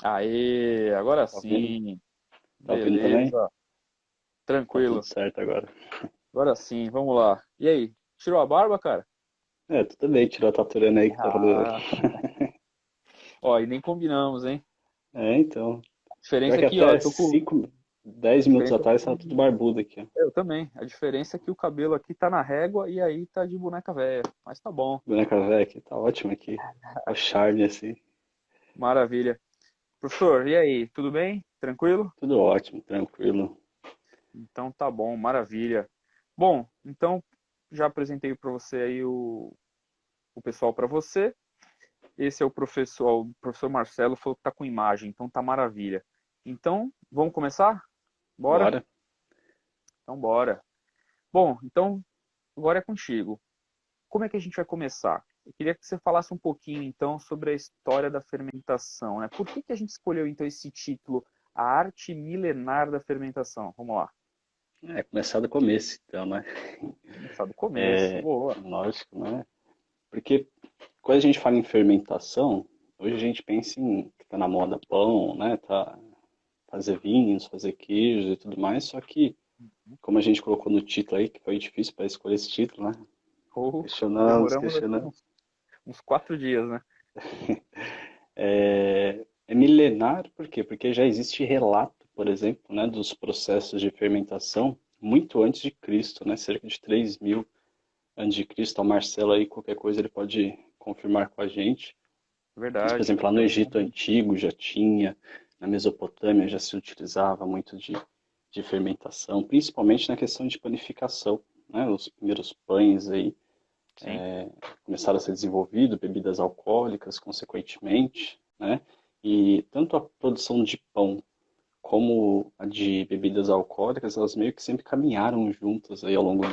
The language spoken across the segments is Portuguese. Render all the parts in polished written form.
Aê, agora Tá ouvindo? sim. Tá ouvindo também? Beleza, Tá tudo tranquilo. certo agora. Agora sim, vamos lá. E aí, tirou a barba, cara? É, tudo bem, tirou a taturana aí que tava doendo. Ah, ó, e nem combinamos, hein? É, então. Pior Diferença que aqui, ó, até eu tô com. 10 minutos Diferença atrás tava tudo barbudo aqui, ó. eu também. A diferença é que o cabelo aqui tá na régua e aí tá de boneca velha. Mas tá bom, Boneca velha aqui, tá ótimo aqui. O charme, assim. maravilha. Professor, e aí, tudo bem? Tranquilo? Tudo ótimo, tranquilo. Então tá bom, maravilha. Bom, então já apresentei para você aí o pessoal para você. Esse é o professor Marcelo falou que tá com imagem, então tá maravilha. Então, vamos começar? Bora? Bora? Então bora. Bom, então agora é contigo. Como é que a gente vai começar? Eu queria que você falasse um pouquinho então sobre a história da fermentação, né? Por que que a gente escolheu então esse título, A Arte Milenar da Fermentação? Vamos lá. É, começar do começo, então, né? Começar do começo. É, Boa. lógico, né? Porque quando a gente fala em fermentação, hoje a gente pensa em que tá na moda pão, né? Tá fazer vinhos, fazer queijos e tudo mais, só que como a gente colocou no título aí, que foi difícil para escolher esse título, né? Ou Questionamos, demoramos aqui questionamos. uns 4 dias, né? É milenar, por quê? Porque já existe relato, por exemplo, né, dos processos de fermentação muito antes de Cristo, né? Cerca de 3.000 antes de Cristo. O Marcelo aí, qualquer coisa, ele pode confirmar com a gente. Mas, por Verdade. exemplo, lá no Já Egito tem. Antigo já tinha, na Mesopotâmia já se utilizava muito de fermentação, principalmente na questão de panificação, né? Os primeiros pães aí Sim, começaram a ser desenvolvidos, bebidas alcoólicas, consequentemente, né? E tanto a produção de pão como a de bebidas alcoólicas, elas meio que sempre caminharam juntas aí ao longo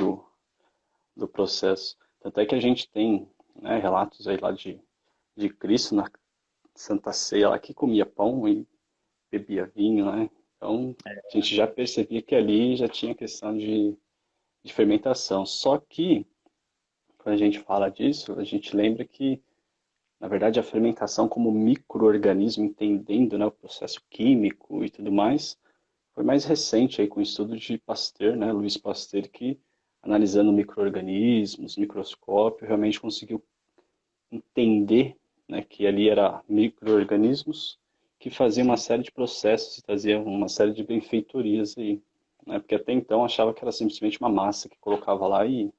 do processo. Tanto é que a gente tem, né, relatos aí lá de Cristo na Santa Ceia lá que comia pão e bebia vinho, né? Então a gente já percebia que ali já tinha questão de fermentação. Só que quando a gente fala disso, a gente lembra que na verdade, a fermentação como microorganismo, entendendo, né, o processo químico e tudo mais, foi mais recente aí com o estudo de Pasteur, né, Louis Pasteur, que analisando microorganismos, microscópio, realmente conseguiu entender, né, que ali era microorganismos que faziam uma sim. série de processos e traziam uma série de benfeitorias aí, né, porque até então achava que era simplesmente uma massa que colocava lá e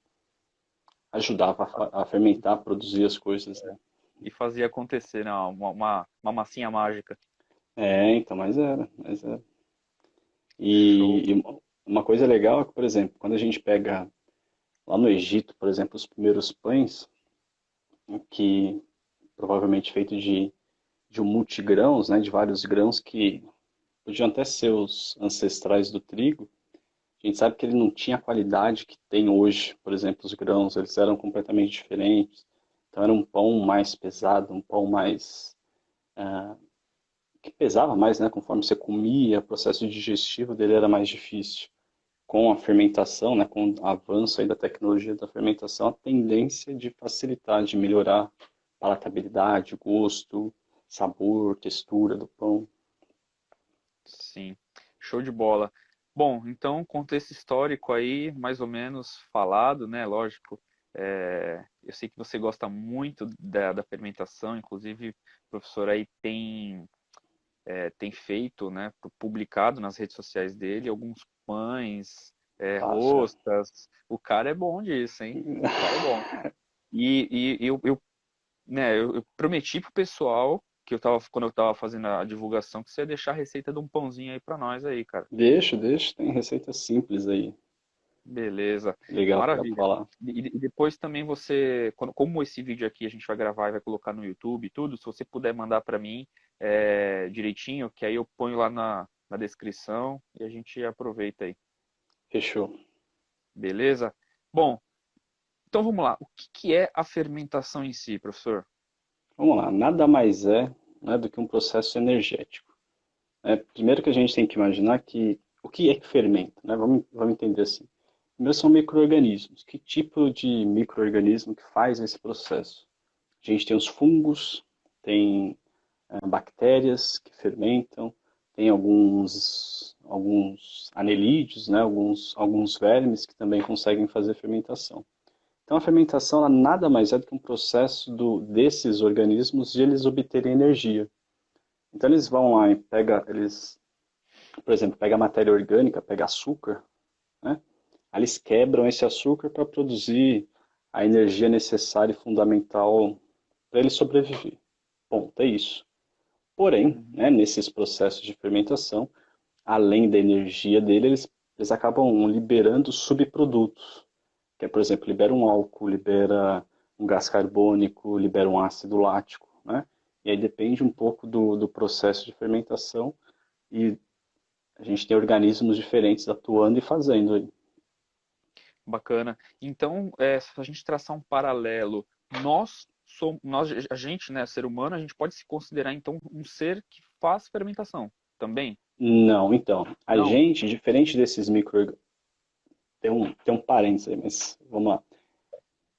ajudava a fermentar, a produzir as coisas, né. E fazia acontecer, né? Uma massinha mágica. É, então, mas era. Show. E uma coisa legal é que, por exemplo, quando a gente pega lá no Egito, por exemplo, os primeiros pães, que provavelmente feito de um multigrãos, né, de vários grãos que podiam até ser os ancestrais do trigo, a gente sabe que ele não tinha a qualidade que tem hoje, por exemplo, os grãos, eles eram completamente diferentes. Então era um pão mais pesado, um pão mais que pesava mais, né, conforme você comia, o processo digestivo dele era mais difícil. Com a fermentação, né, com o avanço aí da tecnologia da fermentação, a tendência de facilitar, de melhorar palatabilidade, gosto, sabor, textura do pão. Sim. Show de bola. Bom, então, contexto histórico aí, mais ou menos falado, né? Lógico. Eu sei que você gosta muito da fermentação, inclusive o professor aí tem feito, né, publicado nas redes sociais dele alguns pães, Faça. roscas. O cara é bom disso, hein? O cara é bom. E eu prometi pro pessoal que quando eu tava fazendo a divulgação, que você ia deixar a receita de um pãozinho aí pra nós aí, cara. Deixa, deixa, tem receitas simples aí. Beleza, Legal que dá pra maravilha. falar. E depois também você, como esse vídeo aqui a gente vai gravar e vai colocar no YouTube e tudo, se você puder mandar pra mim direitinho, que aí eu ponho lá na descrição e a gente aproveita aí. Fechou. Beleza? Bom, então vamos lá. O que que é a fermentação em si, professor? Vamos lá, nada mais é, né, do que um processo energético. Primeiro que a gente tem que imaginar que o que é que fermenta, né? Vamos entender assim. Primeiro são micro-organismos. Que tipo de micro-organismo que faz esse processo? A gente tem os fungos, tem bactérias que fermentam, tem alguns anelídeos, né, alguns vermes que também conseguem fazer fermentação. Então a fermentação ela nada mais é do que um processo desses organismos de eles obterem energia. Então eles vão lá e por exemplo, pega a matéria orgânica, pega açúcar, né? Aí eles quebram esse açúcar para produzir a energia necessária e fundamental para ele sobreviver. Ponto, é isso. Porém, Uhum. né, nesses processos de fermentação, além da energia dele, eles acabam liberando subprodutos. Que é, por exemplo, libera um álcool, libera um gás carbônico, libera um ácido lático, né? E aí depende um pouco do processo de fermentação e a gente tem organismos diferentes atuando e fazendo aí. Bacana. Então, se a gente traçar um paralelo, a gente, né, ser humano, a gente pode se considerar então um ser que faz fermentação também? Não, então, a Não? gente, diferente desses micro, tem um parênteses aí, mas vamos lá.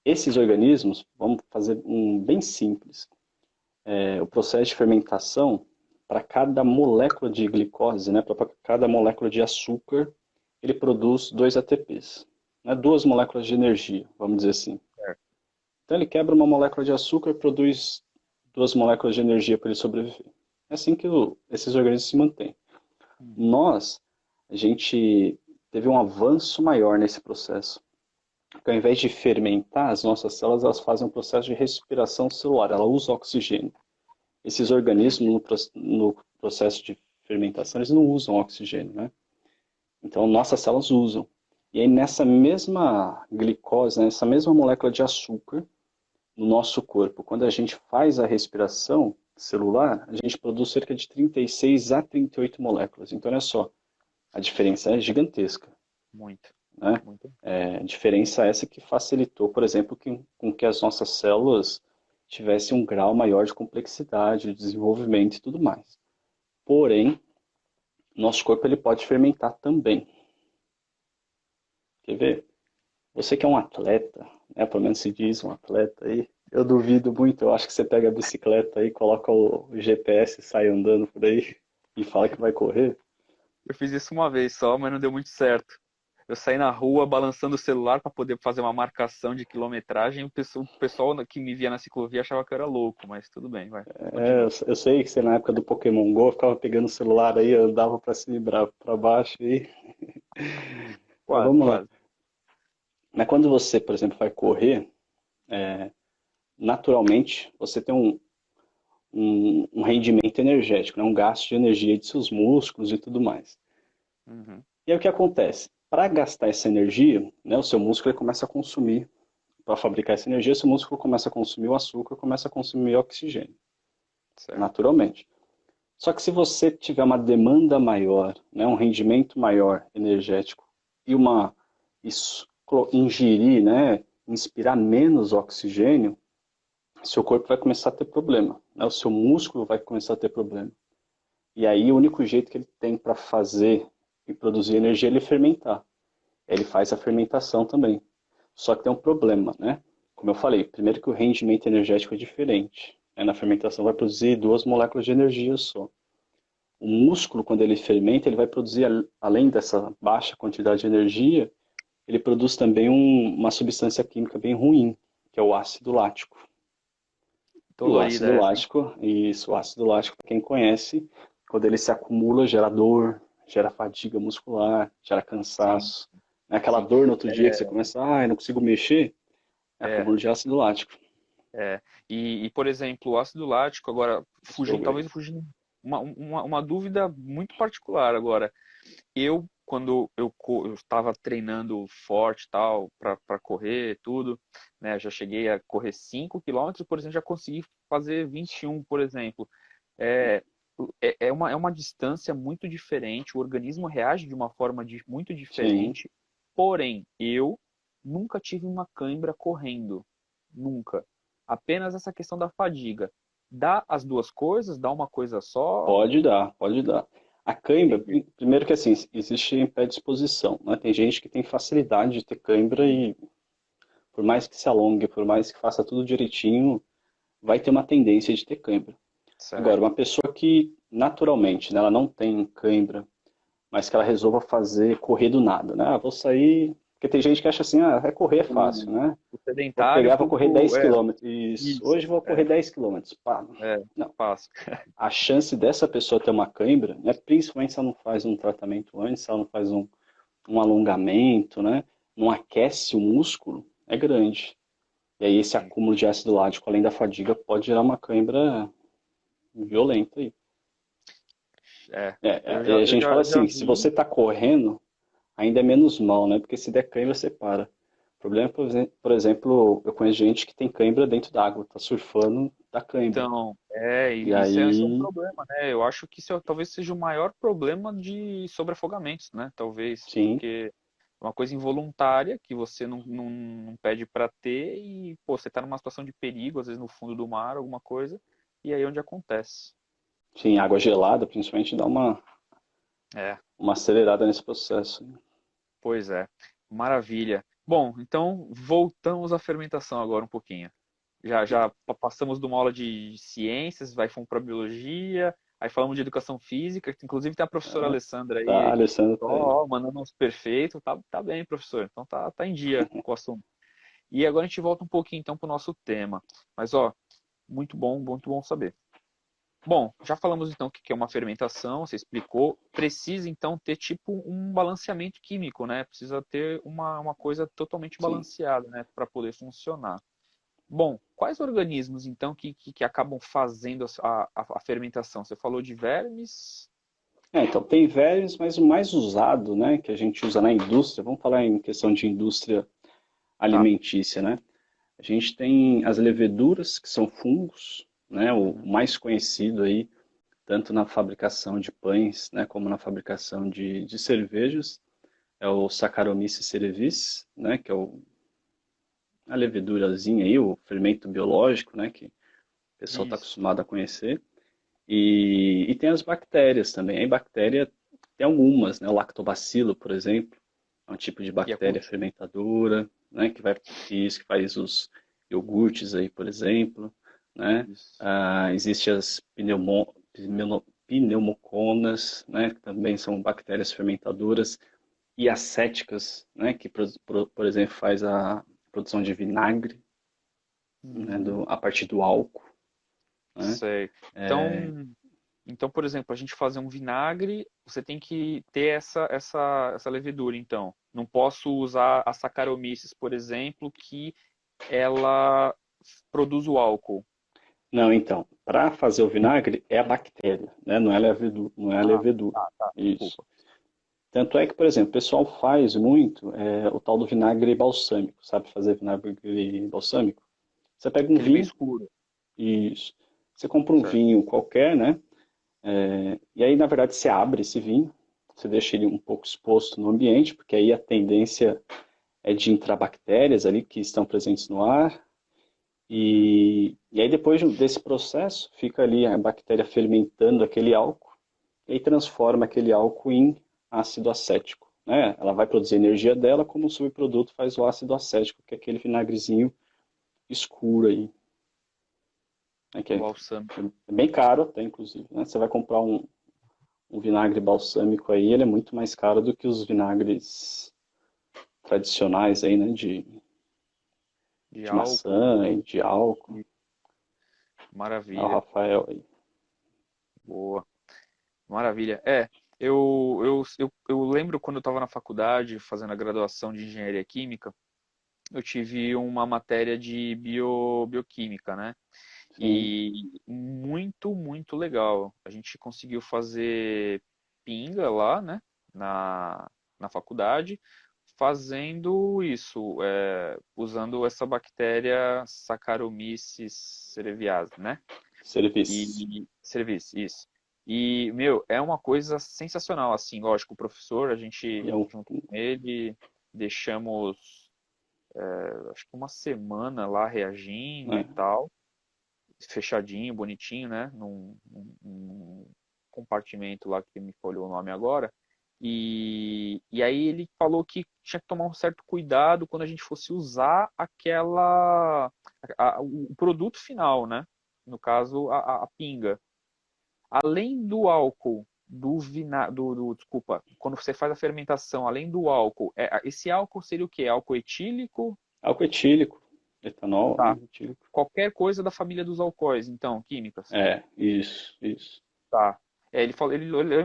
Esses organismos, vamos fazer um bem simples. O processo de fermentação, para cada molécula de glicose, né, para cada molécula de açúcar, ele produz 2 ATPs, né, duas moléculas de energia, vamos dizer assim. Certo. Então ele quebra uma molécula de açúcar e produz duas moléculas de energia para ele sobreviver. É assim que esses organismos se mantêm. Uhum. Nós, a gente teve um avanço maior nesse processo. Porque ao invés de fermentar, as nossas células elas fazem um processo de respiração celular, ela usa oxigênio. Esses organismos, no processo de fermentação, eles não usam oxigênio, né? Então, nossas células usam. E aí, nessa mesma glicose, né, nessa mesma molécula de açúcar, no nosso corpo, quando a gente faz a respiração celular, a gente produz cerca de 36 a 38 moléculas. Então, olha só, a diferença é gigantesca, Muito, né? muito. A diferença é essa que facilitou, por exemplo, com que as nossas células tivessem um grau maior de complexidade, de desenvolvimento e tudo mais. Porém, nosso corpo ele pode fermentar também. Quer ver? Você que é um atleta, né? Pelo menos se diz um atleta aí, eu duvido muito, eu acho que você pega a bicicleta aí, coloca o GPS, sai andando por aí e fala que vai correr. Eu fiz isso uma vez só, mas não deu muito certo. Eu saí na rua balançando o celular para poder fazer uma marcação de quilometragem. O pessoal que me via na ciclovia achava que eu era louco, mas tudo bem, vai. Eu Continua. sei que você na época do Pokémon Go ficava pegando o celular aí, andava pra cima e pra baixo aí. Mas Quase, vamos lá. quase. Mas quando você, por exemplo, vai correr, naturalmente você tem um rendimento energético, né? Um gasto de energia de seus músculos e tudo mais. Uhum. E aí o que acontece? Para gastar essa energia, né, o seu músculo ele começa a consumir, para fabricar essa energia, seu músculo começa a consumir o açúcar, começa a consumir o oxigênio, Certo. naturalmente. Só que se você tiver uma demanda maior, né, um rendimento maior energético e ingerir, né, inspirar menos oxigênio, seu corpo vai começar a ter problema, né, o seu músculo vai começar a ter problema. E aí o único jeito que ele tem para fazer e produzir energia é ele fermentar. Ele faz a fermentação também. Só que tem um problema, né? Como eu falei, primeiro que o rendimento energético é diferente. Né? Na fermentação vai produzir duas moléculas de energia só. O músculo, quando ele fermenta, ele vai produzir, além dessa baixa quantidade de energia, ele produz também uma substância química bem ruim, que é o ácido lático. E o Dolorida ácido essa, hein? lático, isso, o ácido lático, para quem conhece, quando ele se acumula, gera dor, gera fadiga muscular, gera Sim, cansaço. É aquela sim. dor no outro dia que você começa, eu não consigo mexer, é É, acúmulo de ácido lático. é. Por exemplo, o ácido lático, agora, Desculpa aí. talvez fugindo, uma dúvida muito particular agora. Quando eu estava treinando forte tal, para correr, tudo, né? Já cheguei a correr 5 quilômetros, por exemplo, já consegui fazer 21, por exemplo. É, é uma distância muito diferente, o organismo reage de uma forma muito Sim. diferente, porém, eu nunca tive uma cãibra correndo, nunca. Apenas essa questão da fadiga. Dá as duas coisas? Dá uma coisa só? Pode dar, pode dar. A cãibra, Entendi. primeiro que assim, existe predisposição, né? Tem gente que tem facilidade de ter cãibra e por mais que se alongue, por mais que faça tudo direitinho, vai ter uma tendência de ter cãibra. Agora, certo. uma pessoa que naturalmente, né, ela não tem cãibra, mas que ela resolva fazer correr do nada, né? Ah, vou sair. Porque tem gente que acha assim, ah, é correr é fácil, O, né? o Vou sedentário pegar, vou correr 10 é, quilômetros. Isso. isso, Hoje vou correr 10 quilômetros. Pá. é, Não. fácil. A chance dessa pessoa ter uma cãibra, né, principalmente se ela não faz um tratamento antes, se ela não faz um alongamento, né? Não aquece o músculo, é grande. E aí esse Sim, acúmulo de ácido lático, além da fadiga, pode gerar uma cãibra violenta aí. é. A gente fala Eu já assim, se você vi. está correndo, ainda é menos mal, né? Porque se der cãibra, você para. O problema, por exemplo, eu conheço gente que tem cãibra dentro d'água, tá surfando, dá cãibra. Então, E isso é um aí, problema, né? Eu acho que isso talvez seja o maior problema de sobreafogamentos, né? Talvez, sim, porque é uma coisa involuntária que você não pede para ter e, pô, você tá numa situação de perigo, às vezes no fundo do mar, alguma coisa, e aí é onde acontece. sim, água gelada, principalmente, dá É, uma acelerada nesse processo. pois é. Maravilha. Bom, então voltamos à fermentação agora um pouquinho. Passamos de uma aula de ciências, vai fomos para biologia, aí falamos de educação física, que inclusive tem a professora É, Alessandra tá, aí, Alessandro, tá aí. ó, mandando uns perfeitos, tá bem, professor, então tá em dia com o assunto. E agora a gente volta um pouquinho então para o nosso tema, mas ó, muito bom saber. Bom, já falamos então o que é uma fermentação, você explicou. Precisa então ter tipo um balanceamento químico, né? Precisa ter uma coisa totalmente Sim. balanceada, né? Para poder funcionar. Bom, quais organismos então que acabam fazendo a fermentação? Você falou de vermes? Então, tem vermes, mas o mais usado, né, que a gente usa na indústria, vamos falar em questão de indústria Tá. alimentícia, né? A gente tem as leveduras, que são fungos, né, o Uhum. mais conhecido aí, tanto na fabricação de pães, né, como na fabricação de cervejas, é o Saccharomyces cerevisiae, né, que é a levedurazinha aí, o fermento biológico, né, que o pessoal está Isso. acostumado a conhecer. E tem as bactérias também. Aí bactéria tem algumas, né? O lactobacilo, por exemplo, é um tipo de bactéria Yakult? fermentadora, né? Que faz os iogurtes aí, por exemplo, né? Isso. Existe as pneumoconas, né? Que também são bactérias fermentadoras e acéticas, né? Que, por exemplo, faz a produção de vinagre, né? Uhum. A partir do álcool, né? Sei. Então, por exemplo, a gente fazer um vinagre, você tem que ter essa levedura, então. Não posso usar a Saccharomyces, por exemplo, que ela produz o álcool. Não, então, para fazer o vinagre é a bactéria, né? Não é a levedura, não é a Ah, levedura. tá, Isso. desculpa. Tanto é que, por exemplo, o pessoal faz muito o tal do vinagre balsâmico, sabe fazer vinagre balsâmico? Você pega um Aquele bem vinho, escuro, isso. Você compra um certo? vinho qualquer, né? E aí, na verdade, você abre esse vinho, você deixa ele um pouco exposto no ambiente, porque aí a tendência é de entrar bactérias ali que estão presentes no ar. Uhum. E aí, depois desse processo, fica ali a bactéria fermentando aquele álcool e aí transforma aquele álcool em ácido acético, né? Ela vai produzir energia dela, como o subproduto faz o ácido acético, que é aquele vinagrezinho escuro aí, né? Que O é balsâmico. bem caro até, inclusive, né? Você vai comprar um vinagre balsâmico aí, ele é muito mais caro do que os vinagres tradicionais aí, né? De De álcool. maçã e de álcool. E- É o Maravilha. Rafael aí. Boa. Maravilha. Eu lembro quando eu estava na faculdade, fazendo a graduação de engenharia química, eu tive uma matéria de bioquímica, né? Sim, E muito legal. A gente conseguiu fazer pinga lá, né? Na, na faculdade, fazendo isso, usando essa bactéria Saccharomyces cerevisiae, né? serviço. E serviço, isso. E, meu, é uma coisa sensacional, assim, lógico, o professor, a E é gente, um, junto com ele, deixamos, acho que uma semana lá reagindo e né? tal, fechadinho, bonitinho, né, num compartimento lá que me falhou o nome agora, e aí ele falou que tinha que tomar um certo cuidado quando a gente fosse usar o produto final, né, no caso, a pinga. além do álcool, desculpa, quando você faz a fermentação, além do álcool, esse álcool seria o quê? Álcool etílico? Álcool etílico, etanol, Tá. né? Etílico. Qualquer coisa da família dos alcoóis, então, químicas. É, isso. Tá. Ele falou,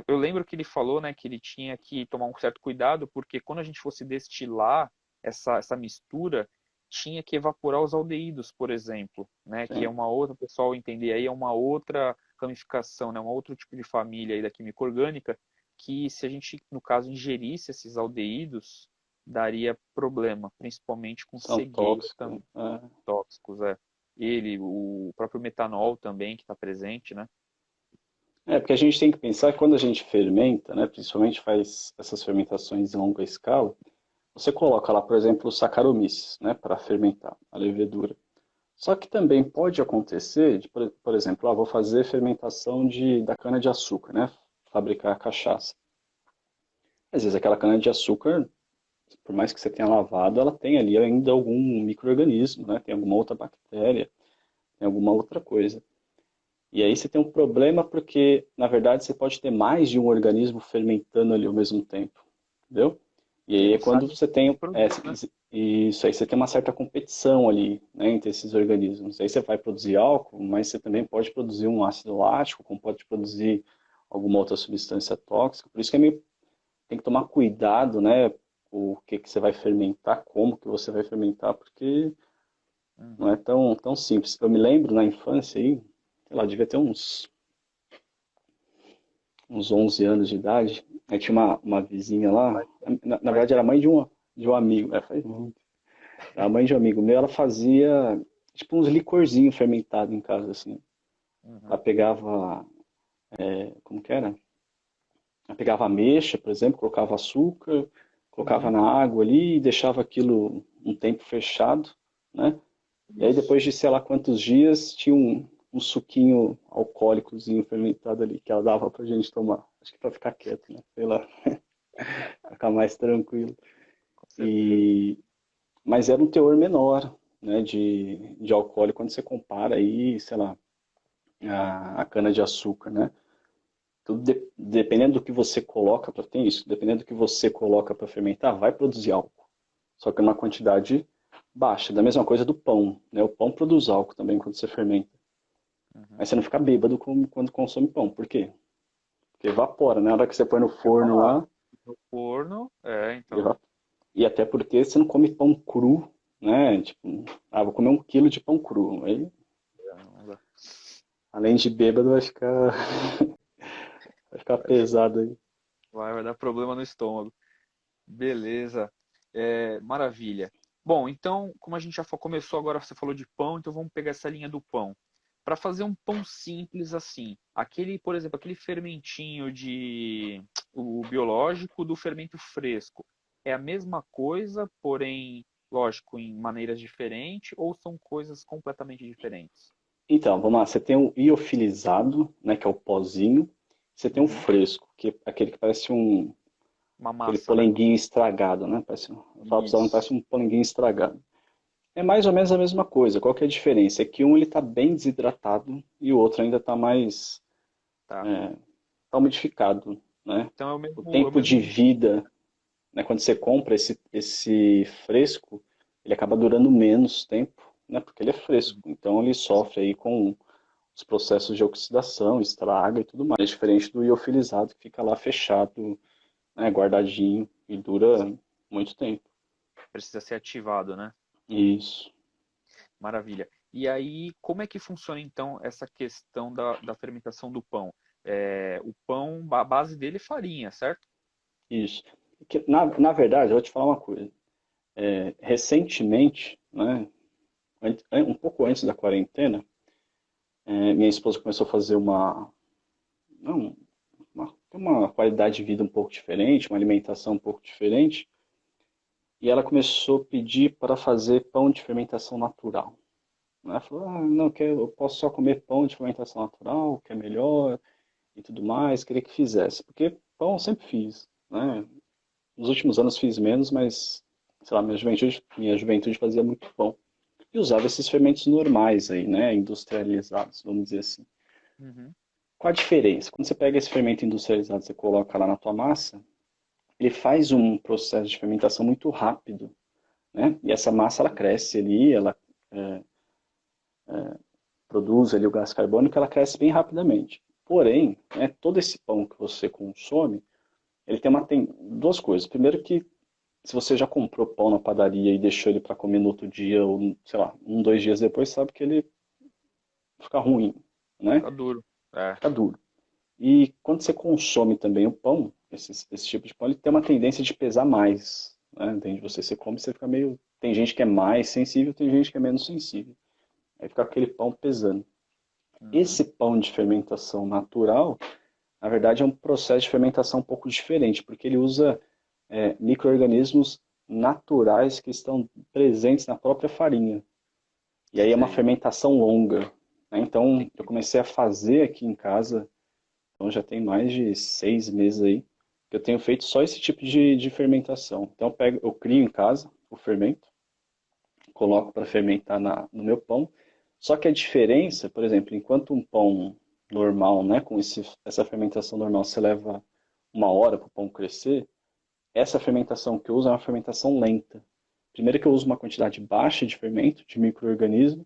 eu lembro que ele falou, né, que ele tinha que tomar um certo cuidado, porque quando a gente fosse destilar essa mistura, tinha que evaporar os aldeídos, por exemplo, né, que é Sim. uma outra, o pessoal entender aí, é uma outra ramificação, né, um outro tipo de família aí da química orgânica, que se a gente, no caso, ingerisse esses aldeídos, daria problema, principalmente com São cegueiro tóxicos. também, tóxicos, é. Ele, o próprio metanol também, que está presente, né? Porque a gente tem que pensar que quando a gente fermenta, né, principalmente faz essas fermentações em longa escala, você coloca lá, por exemplo, Saccharomyces, né, para fermentar a levedura. Só que também pode acontecer, de, por exemplo, vou fazer fermentação da cana-de-açúcar, né, fabricar cachaça. Às vezes aquela cana-de-açúcar, por mais que você tenha lavado, ela tem ali ainda algum micro-organismo, né, tem alguma outra bactéria, tem alguma outra coisa. E aí você tem um problema porque, na verdade, você pode ter mais de um organismo fermentando ali ao mesmo tempo, entendeu? E E aí é não quando sabe você tem, produz, né? isso aí você tem uma certa competição ali, né, entre esses organismos. Aí você vai produzir álcool, mas você também pode produzir um ácido lático, como pode produzir alguma outra substância tóxica. Por isso que tem que tomar cuidado, né, o que que você vai fermentar, como que você vai fermentar, porque não é Uhum. tão simples. Eu me lembro na infância aí, sei lá, devia ter uns 11 anos de idade. Aí tinha uma vizinha lá, Faz, na faz verdade era tempo. mãe de um amigo, faz muito. Era a mãe de um amigo meu, ela fazia tipo uns licorzinhos fermentados em casa, assim. Ela Uhum. pegava, como que era? Ela pegava ameixa, por exemplo, colocava açúcar, colocava Uhum. na água ali e deixava aquilo um tempo fechado, né? E aí Isso. depois de sei lá quantos dias, tinha um suquinho alcoólicozinho fermentado ali que ela dava pra gente tomar. Acho que pra ficar quieto, né? Sei lá, pra ficar mais tranquilo. Com certeza. E, mas era um teor menor, né, de álcool quando você compara aí, sei lá, a cana-de-açúcar, né? Tudo dependendo do que você coloca para ter isso, dependendo do que você coloca para fermentar, vai produzir álcool. Só que numa quantidade baixa. Da mesma coisa do pão, né? O pão produz álcool também quando você fermenta. Uhum. Mas você não fica bêbado quando consome pão. Por quê? Porque evapora, né? Na hora que você põe no Eu ia forno falar. lá, No forno, então. evapora. E até porque você não come pão cru, né? Tipo, vou comer 1 quilo de pão cru. Aí, Não dá. além de bêbado, vai ficar pesado aí. Vai dar problema no estômago. Beleza. Maravilha. Bom, então, como a gente já começou agora, você falou de pão, então vamos pegar essa linha do pão. Para fazer um pão simples assim, aquele, por exemplo, aquele fermentinho de o biológico do fermento fresco, é a mesma coisa, porém, lógico, em maneiras diferentes, ou são coisas completamente diferentes? Então, vamos lá. Você tem o iofilizado, né? Que é o pozinho. Você tem o Uhum. fresco, que é aquele que parece Uma aquele massa, né? polenguinho estragado, né? Eu falo para os Isso. parece um polenguinho estragado. É mais ou menos a mesma coisa. Qual que é a diferença? É que um ele está bem desidratado e o outro ainda está mais Tá. tá umidificado, né? Então O é o tempo de mesmo. vida, né? Quando você compra esse fresco, ele acaba durando menos tempo, né? Porque ele é fresco. Então ele sofre aí com os processos de oxidação, estraga e tudo mais, diferente do iofilizado que fica lá fechado, né? Guardadinho e dura muito tempo. Precisa ser ativado, né? Isso. Maravilha. E aí, como é que funciona então essa questão da fermentação do pão? O pão, a base dele é farinha, certo? Isso. Na verdade, eu vou te falar uma coisa. Recentemente, né, um pouco antes da quarentena, minha esposa começou a fazer não, uma qualidade de vida um pouco diferente, uma alimentação um pouco diferente, e ela começou a pedir para fazer pão de fermentação natural. Ela falou, não, eu posso só comer pão de fermentação natural, que é melhor e tudo mais, queria que fizesse. Porque pão eu sempre fiz, né? Nos últimos anos fiz menos, mas, sei lá, minha juventude fazia muito pão. E usava esses fermentos normais aí, né? Industrializados, vamos dizer assim. Uhum. Qual a diferença? Quando você pega esse fermento industrializado, você coloca lá na tua massa, ele faz um processo de fermentação muito rápido, né? E essa massa ela cresce ali, ela produz ali o gás carbônico, ela cresce bem rapidamente. Porém, né, todo esse pão que você consome, ele tem duas coisas. Primeiro que se você já comprou pão na padaria e deixou ele para comer no outro dia, ou sei lá, um, 2 dias depois, sabe que ele fica ruim, né? Fica duro. É. Fica duro. E quando você consome também o pão, esse tipo de pão, ele tem uma tendência de pesar mais, né? Entende? Você come, você fica meio... Tem gente que é mais sensível, tem gente que é menos sensível. Aí fica aquele pão pesando. Uhum. Esse pão de fermentação natural, na verdade, é um processo de fermentação um pouco diferente, porque ele usa micro-organismos naturais que estão presentes na própria farinha. E aí é uma Sei. fermentação longa, né? Então, eu Entendi. comecei a fazer aqui em casa, então já tem mais de 6 meses aí, que eu tenho feito só esse tipo de fermentação. Então, eu crio em casa o fermento, coloco para fermentar no meu pão. Só que a diferença, por exemplo, enquanto um pão normal, né, com essa fermentação normal, você leva 1 hora para o pão crescer, essa fermentação que eu uso é uma fermentação lenta. Primeiro que eu uso uma quantidade baixa de fermento, de micro-organismo,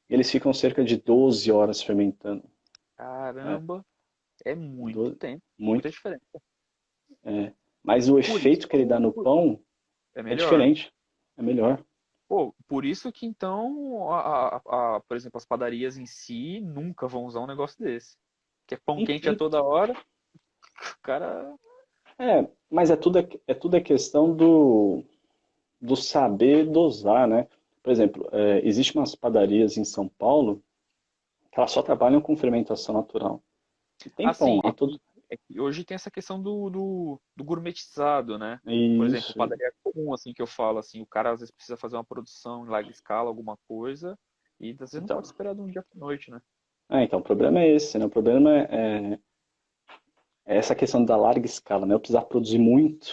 e eles ficam cerca de 12 horas fermentando. Né? Caramba, é muito Do- tempo, muita Muito. diferença. Mas o Por isso efeito que ele dá no pão é é melhor. diferente, é melhor. Pô, por isso que então, por exemplo, as padarias em si nunca vão usar um negócio desse. Que é pão E- quente a e- toda hora, o cara. mas é tudo a questão do saber dosar, né? Por exemplo, existe umas padarias em São Paulo que elas só trabalham com fermentação natural. E tem pão Assim, lá todo. é que hoje tem essa questão do gourmetizado, né? Por exemplo, Isso. padaria comum, assim, que eu falo, assim, o cara às vezes precisa fazer uma produção em larga escala, alguma coisa, e às vezes não pode Então, esperar de um dia para noite, né? então, o problema é esse, né? O problema é essa questão da larga escala, né? Eu precisar produzir muito.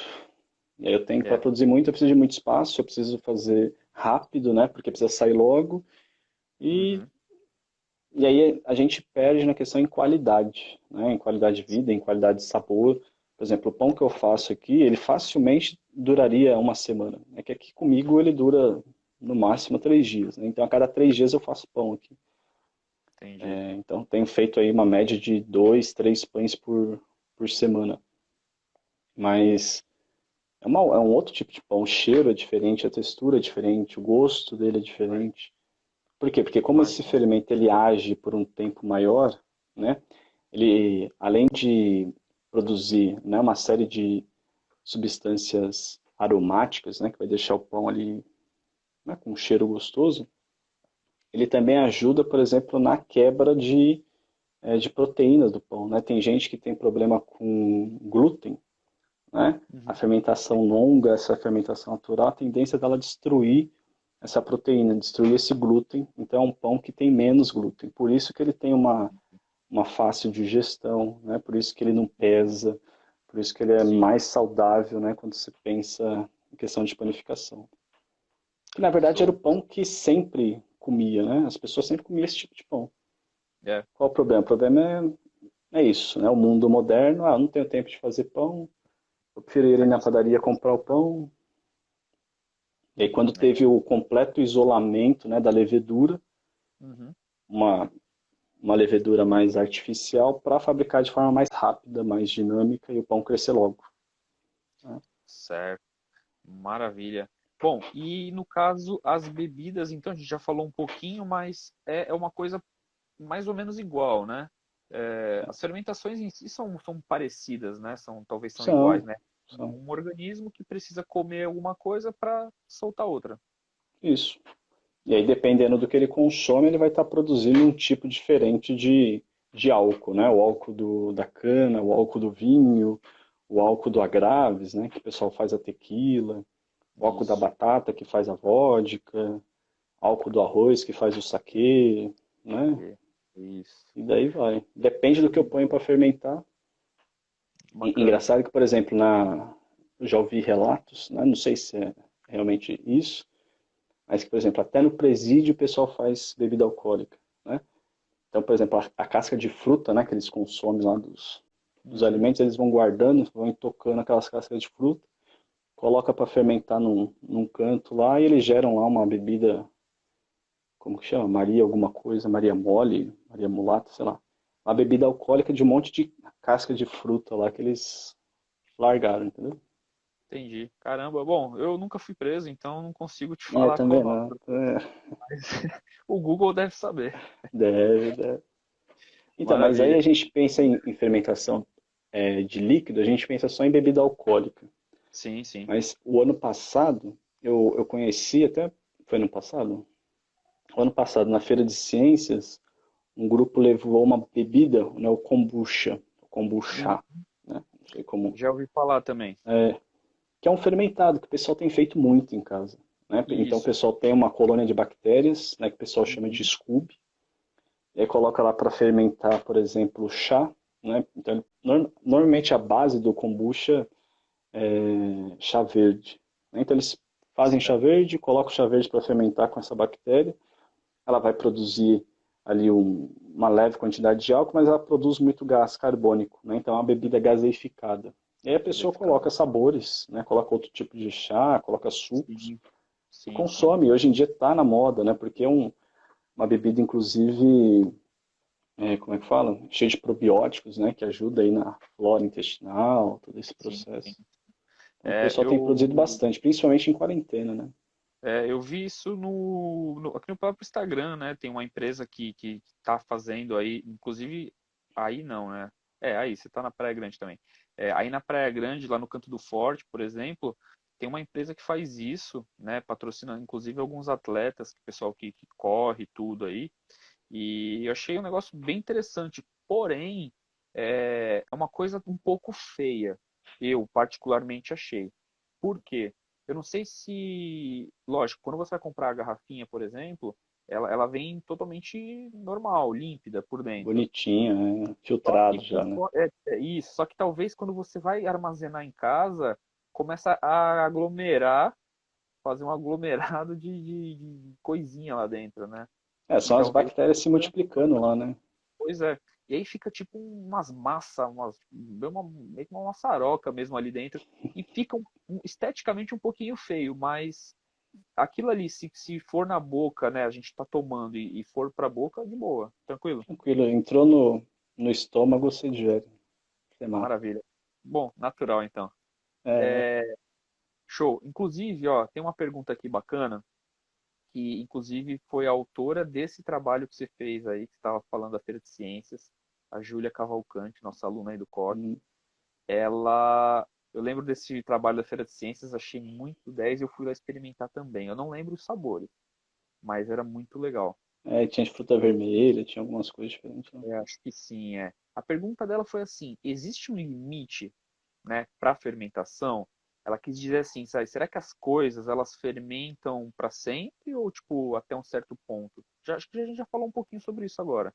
E aí para É. produzir muito, eu preciso de muito espaço, eu preciso fazer rápido, né? Porque precisa sair logo. E, Uhum. e aí a gente perde na questão em qualidade, né? Em qualidade de vida, em qualidade de sabor. Por exemplo, o pão que eu faço aqui, ele facilmente duraria 1 semana. É que aqui comigo ele dura no máximo 3 dias, né? Então a cada 3 dias eu faço pão aqui. Entendi. Então tenho feito aí uma média de 2, 3 pães por semana. Mas é um outro tipo de pão. O cheiro é diferente, a textura é diferente, o gosto dele é diferente. Por quê? Porque como esse Imagina. fermento ele age por um tempo maior, né? Ele, além de produzir, né, uma série de substâncias aromáticas, né, que vai deixar o pão ali, né, com um cheiro gostoso, ele também ajuda, por exemplo, na quebra de proteínas do pão, né? Tem gente que tem problema com glúten, né? A Uhum. fermentação longa, essa fermentação natural, a tendência dela destruir essa proteína, destruir esse glúten. Então é um pão que tem menos glúten. Por isso que ele tem uma fácil digestão, né? Por isso que ele não pesa, por isso que ele é Sim, mais saudável, né? Quando se pensa em questão de panificação. Que na verdade era o show. pão que sempre comia, né? As pessoas sempre comiam esse tipo de pão. É, Qual o problema? O problema é isso, né? O mundo moderno, não tenho tempo de fazer pão, eu prefiro ir ali na aqui. padaria comprar o pão. E aí quando É. teve o completo isolamento, né, da levedura, Uhum. uma, uma levedura mais artificial para fabricar de forma mais rápida, mais dinâmica e o pão crescer logo, né? Certo. Maravilha. Bom, e no caso, as bebidas, então, a gente já falou um pouquinho, mas é uma coisa mais ou menos igual, né? É, as fermentações em si são parecidas, né? Talvez são iguais, São, né? são. Um organismo que precisa comer alguma coisa para soltar outra. Isso. E aí, dependendo do que ele consome, ele vai estar produzindo um tipo diferente de álcool, né? O álcool da cana, o álcool do vinho, o álcool do agraves, né? Que o pessoal faz a tequila, o álcool da Isso. batata que faz a vodka, álcool do arroz que faz o saquê, né? Saquei. Isso. E daí vai. Depende do Show que de eu bola. ponho para fermentar. Bacana. Engraçado que, por exemplo, eu já ouvi relatos, né? Não sei se é realmente isso, mas que, por exemplo, até no presídio o pessoal faz bebida alcoólica, né? Então, por exemplo, a casca de fruta, né, que eles consomem lá dos Uhum. alimentos, eles vão guardando, vão tocando aquelas cascas de fruta, coloca para fermentar num canto lá e eles geram lá uma bebida, como que chama? Maria alguma coisa, Maria Mole, Maria Mulata, sei lá. Uma bebida alcoólica de um monte de casca de fruta lá que eles largaram, entendeu? Entendi. Caramba, bom, eu nunca fui preso, então não consigo te É, falar qual é o também nome, não. É, mas o Google deve saber. deve. Então, mas aí Maravilha. a gente pensa em fermentação de líquido, a gente pensa só em bebida alcoólica. Sim, sim. Mas o ano passado, eu conheci até, foi ano passado? O ano passado, na Feira de Ciências, um grupo levou uma bebida, né, o Hum, kombucha, né, não sei como, já ouvi falar também. que é um fermentado que o pessoal tem feito muito em casa. Né? Então o Isso. pessoal tem uma colônia de bactérias, né, que o pessoal chama de Uhum. scooby, e aí coloca lá para fermentar, por exemplo, chá. Né? Então, normalmente a base do kombucha é chá verde. Né? Então eles fazem chá Certo. verde, colocam o chá verde para fermentar com essa bactéria, ela vai produzir ali uma leve quantidade de álcool, mas ela produz muito gás carbônico, né? Então é uma bebida gaseificada. E aí a pessoa Gasificado. coloca sabores, né? Coloca outro tipo de chá, coloca sucos Sim, e sim, sim. consome. Hoje em dia está na moda, né? Porque é uma bebida, inclusive, como é que fala? Cheia de probióticos, né? Que ajuda aí na flora intestinal, todo esse Sim, sim. processo. Então o É, pessoal tem produzido bastante, principalmente em quarentena, né? eu vi isso aqui no próprio Instagram, né? Tem uma empresa que tá fazendo aí, inclusive, aí não, né? Aí, você tá na Praia Grande também. Aí na Praia Grande, lá no Canto do Forte, por exemplo, tem uma empresa que faz isso, né? Patrocina, inclusive, alguns atletas, pessoal que corre tudo aí. E eu achei um negócio bem interessante. Porém, é uma coisa um pouco feia. Eu, particularmente, achei. Por quê? Eu não sei se. Lógico, quando você vai comprar a garrafinha, por exemplo, ela vem totalmente normal, límpida por dentro. Bonitinha, né? Só Filtrado que já, né? é isso. Só que talvez quando você vai armazenar em casa, começa a aglomerar, fazer um aglomerado de coisinha lá dentro, né? E São as talvez. bactérias se multiplicando lá, né? Pois é. E aí fica tipo umas massas, meio que uma maçaroca mesmo ali dentro. E fica esteticamente um pouquinho feio, mas aquilo ali, se for na boca, né, a gente tá tomando e for pra boca, de boa, tranquilo, Tranquilo, entrou no estômago, você digere, você mata. maravilha. Bom, natural então. É, Show. Inclusive, ó, tem uma pergunta aqui bacana, que inclusive foi a autora desse trabalho que você fez aí, que você estava falando da Feira de Ciências, a Júlia Cavalcante, nossa aluna aí do corte. hum, Eu lembro desse trabalho da Feira de Ciências, achei muito 10 e eu fui lá experimentar também. Eu não lembro os sabores, mas era muito legal. tinha de fruta vermelha, tinha algumas coisas diferentes lá. Acho que sim, é. A pergunta dela foi assim: existe um limite, né, para fermentação? Ela quis dizer assim, sabe, será que as coisas elas fermentam para sempre ou tipo até um certo ponto? Acho que a gente já falou um pouquinho sobre isso agora.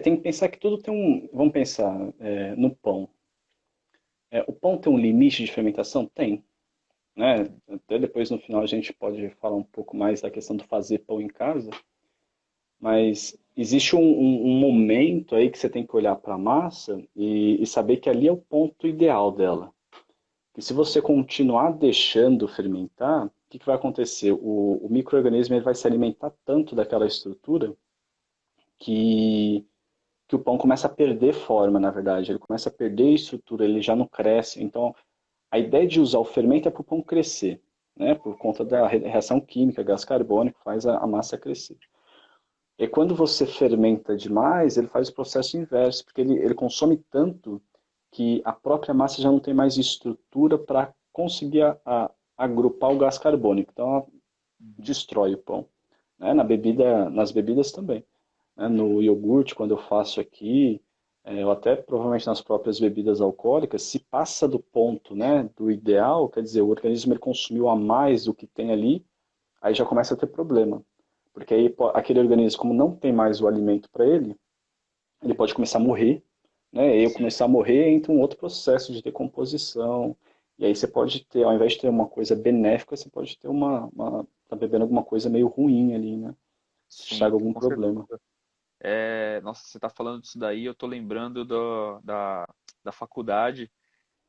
Tem que pensar que tudo tem vamos pensar no pão. O pão tem um limite de fermentação? Tem, né? Até depois no final a gente pode falar um pouco mais da questão do fazer pão em casa, mas existe um momento aí que você tem que olhar para a massa e saber que ali é o ponto ideal dela. E se você continuar deixando fermentar, o que vai acontecer? O micro-organismo ele vai se alimentar tanto daquela estrutura que, que o pão começa a perder forma, na verdade. Ele começa a perder estrutura, ele já não cresce. Então, a ideia de usar o fermento é para o pão crescer, né? Por conta da reação química, gás carbônico, faz a massa crescer. E quando você fermenta demais, ele faz o processo inverso, porque ele consome tanto que a própria massa já não tem mais estrutura para conseguir agrupar o gás carbônico. Então, ela Uhum. destrói o pão. Né? Nas bebidas também. Né? No iogurte, quando eu faço aqui, ou até provavelmente nas próprias bebidas alcoólicas, se passa do ponto, né, do ideal, quer dizer, o organismo ele consumiu a mais do que tem ali, aí já começa a ter problema. Porque aí aquele organismo, como não tem mais o alimento para ele, ele pode começar a morrer, né? E aí Sim, começar a morrer, entra um outro processo de decomposição. E aí você pode ter, ao invés de ter uma coisa benéfica, você pode ter tá bebendo alguma coisa meio ruim ali, né? Estraga sim, algum com problema. certeza. Nossa, você está falando disso daí, eu tô lembrando da faculdade,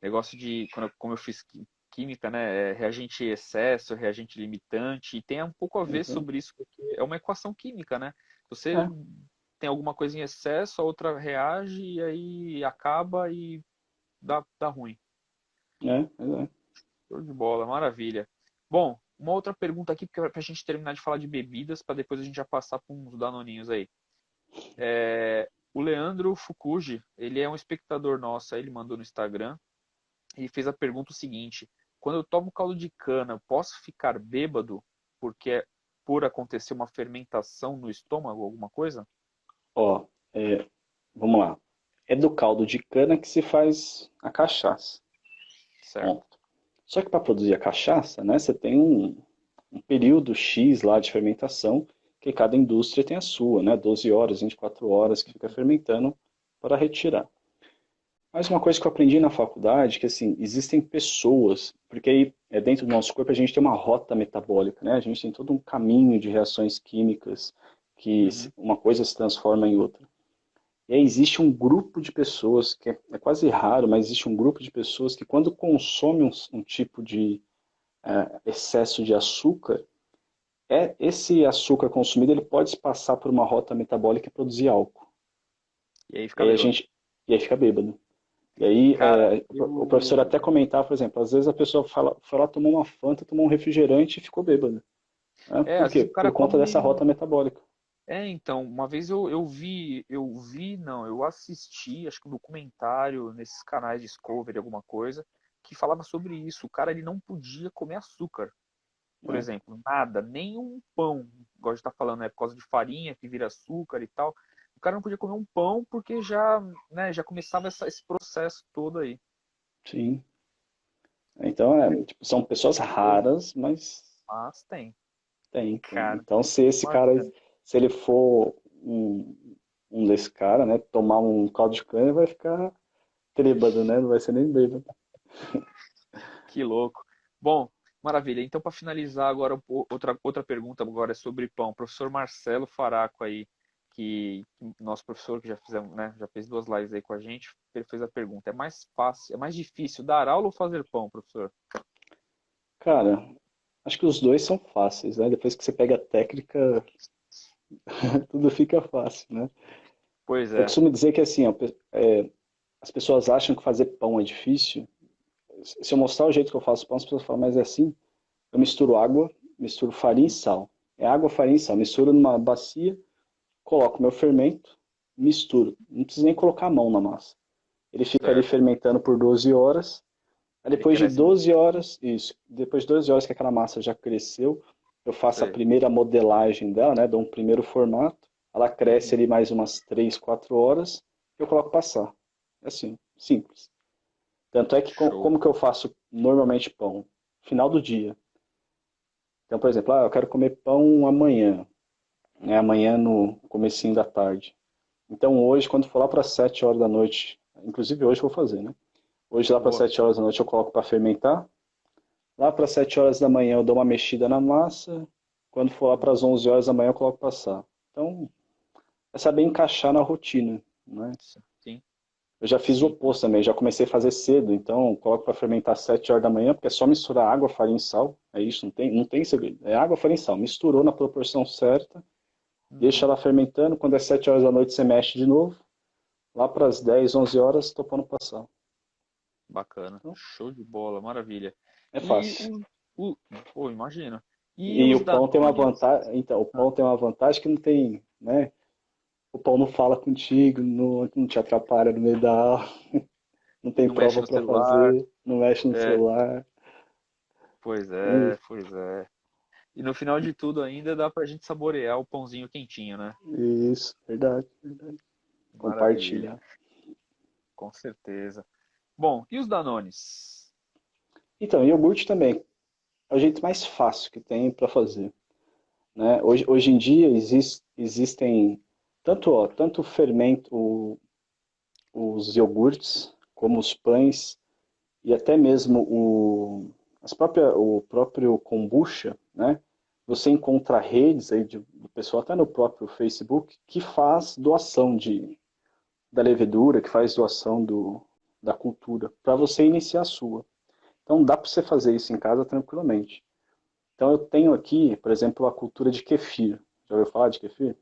negócio de, como eu fiz química, né, reagente em excesso, reagente limitante, e tem um pouco a ver Uhum. sobre isso, porque é uma equação química, né? Você É, tem alguma coisa em excesso, a outra reage, e aí acaba e dá ruim. é. Show de bola, maravilha. Bom, uma outra pergunta aqui, para a gente terminar de falar de bebidas, para depois a gente já passar para uns danoninhos aí. O Leandro Fukuji, ele é um espectador nosso, aí ele mandou no Instagram e fez a pergunta o seguinte: quando eu tomo caldo de cana, eu posso ficar bêbado porque por acontecer uma fermentação no estômago, alguma coisa? Ó, vamos lá. É do caldo de cana que se faz a cachaça. Certo. Ponto. Só que para produzir a cachaça, né, você tem um período X lá de fermentação, que cada indústria tem a sua, né? 12 horas, 24 horas que fica fermentando para retirar. Mas uma coisa que eu aprendi na faculdade, que assim, existem pessoas, porque aí dentro do nosso corpo a gente tem uma rota metabólica, né? A gente tem todo um caminho de reações químicas que Uhum. uma coisa se transforma em outra. E aí existe um grupo de pessoas, que é quase raro, mas existe um grupo de pessoas que quando consome um tipo de excesso de açúcar, esse açúcar consumido ele pode passar por uma rota metabólica e produzir álcool. E aí E fica aí bêbado. e aí fica bêbado. E aí Cara, o professor até comentava, por exemplo, às vezes a pessoa foi lá, tomou uma Fanta, tomou um refrigerante e ficou bêbada. Né? Por às vezes quê? o cara Por conta dessa come. rota metabólica. Então, uma vez não, eu assisti, acho que um documentário nesses canais Discovery, alguma coisa, que falava sobre isso. O cara, ele não podia comer açúcar, por Né? exemplo, nada, nem um pão. Igual a gente tá falando, né, por causa de farinha que vira açúcar e tal. O cara não podia comer um pão porque já, né, já começava esse processo todo aí. Sim. Então, tipo, são pessoas Louco, raras, mas mas tem. tem. Cara, Então, se esse cara, imagina. se ele for um desse cara, né, tomar um caldo de cana, ele vai ficar trêbado, né? Não vai ser nem bêbado. Que louco. Bom, maravilha. Então, para finalizar agora, outra pergunta agora é sobre pão. O professor Marcelo Faraco aí, que nosso professor que já fizemos, né, já fez 2 lives aí com a gente, ele fez a pergunta: é mais fácil, é mais difícil dar aula ou fazer pão, professor? Cara, acho que os dois são fáceis, né? Depois que você pega a técnica, tudo fica fácil, né? Pois Eu é, costumo dizer que assim, ó, as pessoas acham que fazer pão é difícil. Se eu mostrar o jeito que eu faço pão, as pessoas falam, mas é assim, eu misturo água, misturo farinha e sal. É água, farinha e sal. Misturo numa bacia, coloco meu fermento, misturo. Não preciso nem colocar a mão na massa. Ele fica ali certo. fermentando por 12 horas. Aí Ele depois de cresce muito. 12 horas, isso, depois de 12 horas que aquela massa já cresceu, eu faço a Sei. primeira modelagem dela, né? Dou um primeiro formato. Ela cresce Uhum. ali mais umas 3, 4 horas, eu coloco passar. É assim, simples. Tanto é que Show. como que eu faço normalmente pão? Final do dia. Então, por exemplo, eu quero comer pão amanhã, né? Amanhã no comecinho da tarde. Então hoje, quando for lá para 7 horas da noite, inclusive hoje eu vou fazer, né? Hoje lá para Boa. 7 horas da noite eu coloco para fermentar. Lá para 7 horas da manhã eu dou uma mexida na massa. Quando for lá para as 11 horas da manhã eu coloco passar. Então, é saber encaixar na rotina, né? Sim, Eu já fiz o sim. oposto também, já comecei a fazer cedo, então coloco para fermentar às 7 horas da manhã, porque é só misturar água, farinha e sal. É isso, não tem segredo. É água, farinha e sal. Misturou na proporção certa, deixa Uhum. ela fermentando, quando é 7 horas da noite você mexe de novo. Lá para as 10, 11 horas, estou pondo passar. Bacana. Então, Show de bola, maravilha. é E fácil. o, pô, imagina. E E os o pão tem uma Danones? vantagem, então, o Ah, pão tem uma vantagem que não tem, né? O pão não fala contigo, não te atrapalha no meio da aula, não tem não mexe prova no para celular. fazer, não mexe no É, celular. pois Tem é, isso. pois é. E no final de tudo ainda dá pra gente saborear o pãozinho quentinho, né? Isso, verdade, verdade. Maravilha, Compartilhar. com certeza. Bom, e os Danones? Então, iogurte também é o jeito mais fácil que tem para fazer, né? Hoje em dia existem tanto o fermento, os iogurtes, como os pães e até mesmo o próprio kombucha, né? você encontra redes aí do pessoal, até no próprio Facebook, que faz doação da levedura, que faz doação da cultura, para você iniciar a sua. Então dá para você fazer isso em casa tranquilamente. Então eu tenho aqui, por exemplo, a cultura de kefir. Já ouviu falar de kefir?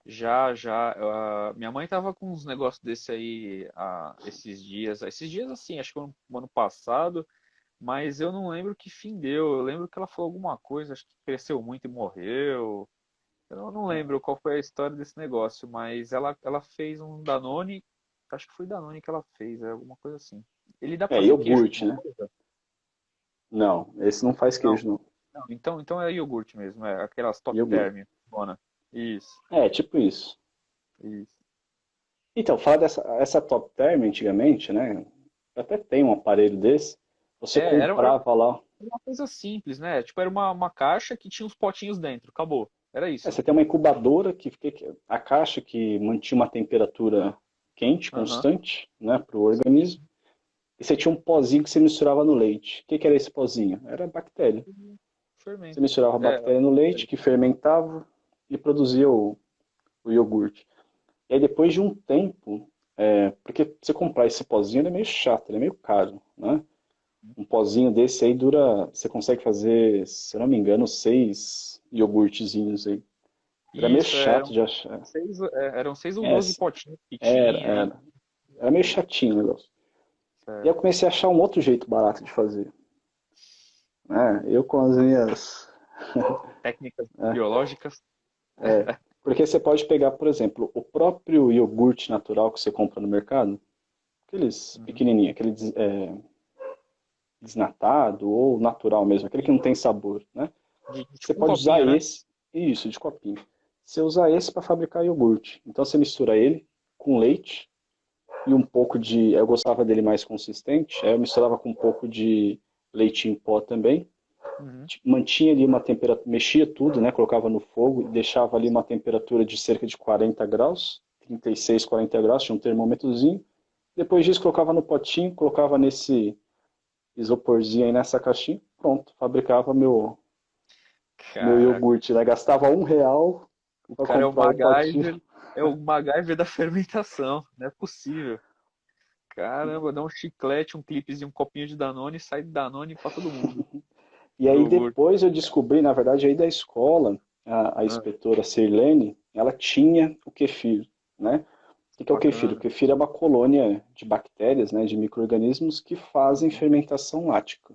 Já, já. Minha mãe tava com uns negócios desse aí esses dias. Esses dias, assim, acho que no ano passado, mas eu não lembro que fim deu. Eu lembro que ela falou alguma coisa, acho que cresceu muito e morreu. Eu não lembro qual foi a história desse negócio, mas ela fez um Danone, acho que foi Danone que ela fez, alguma coisa assim. Ele dá pra É, fazer queijo com iogurte, alguma né? coisa? Não, esse não faz Não, queijo, não. não, então é iogurte mesmo, é aquelas top Iogurte. term, bona. Isso, É, tipo isso. isso. Então, falar dessa essa Top Term antigamente, né? Eu até tem um aparelho desse. Você Era comprava lá. uma coisa simples, né? Tipo, era uma caixa que tinha uns potinhos dentro, acabou. Era isso. Você tem uma incubadora a caixa que mantinha uma temperatura quente, Aham. constante, né, para o organismo. E você tinha um pozinho que você misturava no leite. O que era esse pozinho? Era bactéria. Você Fermento. misturava a É, bactéria no leite, que fermentava e produzia o iogurte. E aí depois de um tempo, porque você comprar esse pozinho ele é meio chato, ele é meio caro, né? Um pozinho desse aí dura, você consegue fazer, se eu não me engano, 6 iogurtezinhos aí. Era meio isso, chato de achar. eram 6 ou 12 É, potinhos que era, tinha e era. Era meio chatinho o negócio. E aí eu certo. comecei a achar um outro jeito barato de fazer. Né? Eu com as minhas. Técnicas Né? biológicas. Porque você pode pegar, por exemplo, o próprio iogurte natural que você compra no mercado, aqueles Uhum. pequenininhos, desnatado ou natural mesmo, aquele que não tem sabor, né? De Você tipo um pode usar copinho, né? esse, isso, de copinho. Você usa esse para fabricar iogurte. Então você mistura ele com leite e um pouco de. Eu gostava dele mais consistente, aí eu misturava com um pouco de leite em pó também. Uhum. Mantinha ali uma temperatura, mexia tudo, né? Colocava no fogo e deixava ali uma temperatura de cerca de 40 graus, 36, 40 graus, tinha um termômetrozinho. Depois disso, colocava no potinho, colocava nesse isoporzinho aí nessa caixinha, pronto, fabricava meu Caraca, iogurte, né? Gastava R$ 1 o para cara comprar o potinho. É o MacGyver da fermentação. Não é possível. Caramba, dá um chiclete, um clipezinho, um copinho de Danone e sai de Danone pra todo mundo. E aí Iogurte. depois eu descobri, na verdade, aí da escola, a Ah, inspetora Sirlene, ela tinha o kefir, né? O que é o kefir? O bacana. kefir é uma colônia de bactérias, né, de micro-organismos que fazem Uhum. fermentação lática.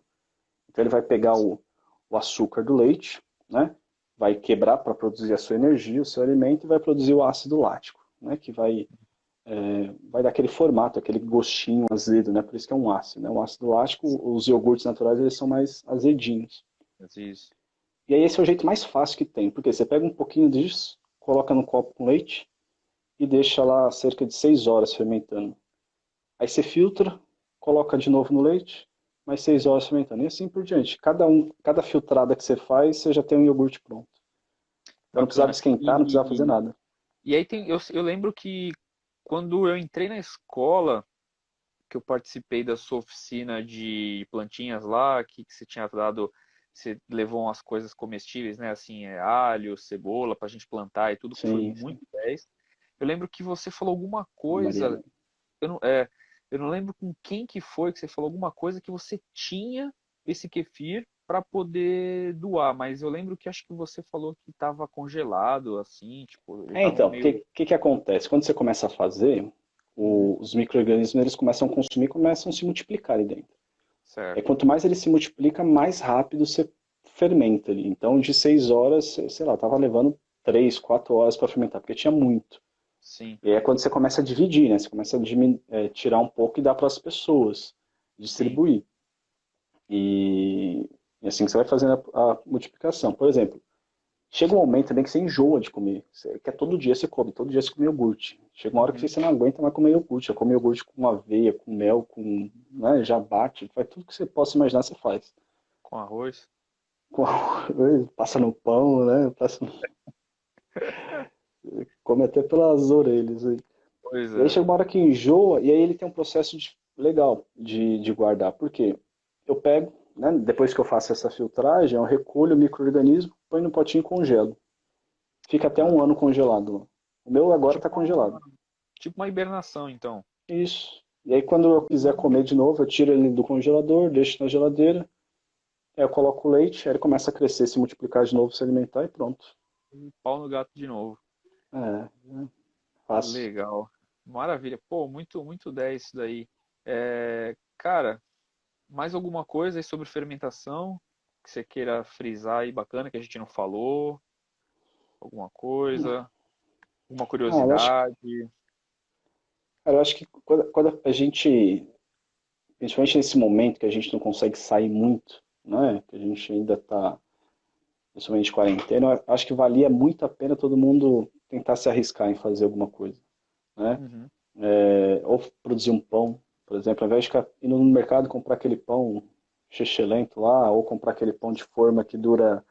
Então ele vai pegar o açúcar do leite, né, vai quebrar para produzir a sua energia, o seu alimento, e vai produzir o ácido lático, né, que vai dar aquele formato, aquele gostinho azedo, né, por isso que é um ácido. Né, o ácido lático, os iogurtes naturais, eles são mais azedinhos. Isso. E aí esse é o jeito mais fácil que tem, porque você pega um pouquinho disso, coloca no copo com leite e deixa lá cerca de 6 horas fermentando. Aí você filtra, coloca de novo no leite, mais 6 horas fermentando. E assim por diante. Cada filtrada que você faz, você já tem um iogurte pronto. Então não precisava Bacana. esquentar, não precisava fazer nada. E aí eu lembro que quando eu entrei na escola, que eu participei da sua oficina de plantinhas lá, que você tinha dado, você levou umas coisas comestíveis, né? Assim, alho, cebola pra gente plantar e tudo, que foi Sim, muito sim. 10. Eu lembro que você falou alguma A Maria coisa, Mãe. eu não lembro com quem que foi que você falou alguma coisa que você tinha esse kefir para poder doar, mas eu lembro que acho que você falou que estava congelado, assim, tipo, ele estava Então, o meio. que acontece? Quando você começa a fazer, Uhum, os micro-organismos eles começam a consumir, começam a se multiplicar ali dentro. E certo. quanto mais ele se multiplica, mais rápido você fermenta ali. Então, de 6 horas, sei lá, tava levando 3, 4 horas para fermentar, porque tinha muito. Sim, E aí é quando você começa a dividir, né? Você começa a tirar um pouco e dar para as pessoas, sim. distribuir. E, e assim que você vai fazendo a multiplicação. Por exemplo, chega um momento também que você enjoa de comer. Você quer todo dia você come, todo dia você come iogurte. Chega uma hora que Uhum, você não aguenta mais comer iogurte. Já come iogurte com aveia, com mel, com, né, já bate, faz tudo que você possa imaginar, você faz. com arroz. Com passa no pão, né? Come até pelas orelhas. Pois E aí é. chega uma hora que enjoa, e aí ele tem um processo legal de guardar. Por quê? Eu pego, né, depois que eu faço essa filtragem, eu recolho o micro-organismo, põe no potinho e congelo. Fica até Ah, um ano congelado lá. O meu agora está tipo congelado. tipo uma hibernação, então. Isso. E aí quando eu quiser comer de novo, eu tiro ele do congelador, deixo na geladeira, aí eu coloco o leite, aí ele começa a crescer, se multiplicar de novo, se alimentar e pronto. Pau no gato de novo. É, fácil. Legal. Maravilha. Pô, muito 10 isso daí. Cara, mais alguma coisa aí sobre fermentação que você queira frisar aí bacana que a gente não falou? Alguma coisa? Alguma Ah, curiosidade? eu acho que quando a gente, principalmente nesse momento que a gente não consegue sair muito, né, que a gente ainda está, principalmente de quarentena, eu acho que valia muito a pena todo mundo tentar se arriscar em fazer alguma coisa, né? Uhum. Ou produzir um pão, por exemplo, ao invés de ficar indo no mercado comprar aquele pão lento lá, ou comprar aquele pão de forma que dura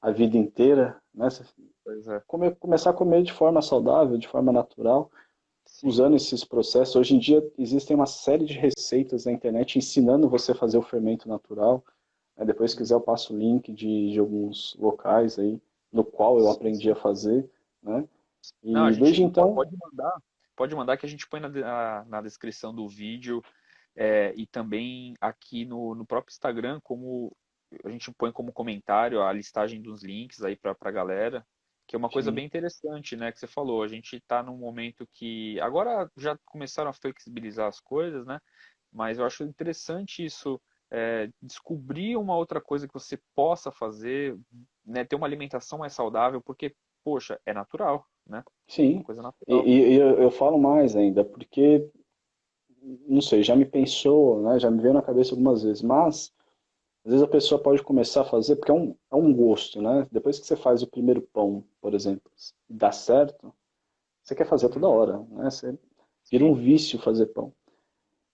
a vida inteira, né? Você Pois é. começar a comer de forma saudável, de forma natural, Sim. usando esses processos. Hoje em dia existem uma série de receitas na internet ensinando você a fazer o fermento natural. Né? Depois, se Uhum. quiser, eu passo o link de alguns locais aí, no qual eu Sim, aprendi a sim. fazer, né? Não, a E desde gente então, pode mandar que a gente põe na descrição do vídeo e também aqui no próprio Instagram, como a gente põe como comentário a listagem dos links aí para a galera, que é uma coisa sim, bem interessante, né, que você falou. A gente está num momento que agora já começaram a flexibilizar as coisas, né? Mas eu acho interessante isso, descobrir uma outra coisa que você possa fazer, né, ter uma alimentação mais saudável, porque, poxa, é natural, né? Uma sim. coisa E, natural. e eu falo mais ainda, porque, não sei, já me pensou, né? Já me veio na cabeça algumas vezes, mas às vezes a pessoa pode começar a fazer, porque é um gosto, né? Depois que você faz o primeiro pão, por exemplo, e dá certo, você quer fazer toda Uhum. hora, né? Você vira um Sim, vício fazer pão.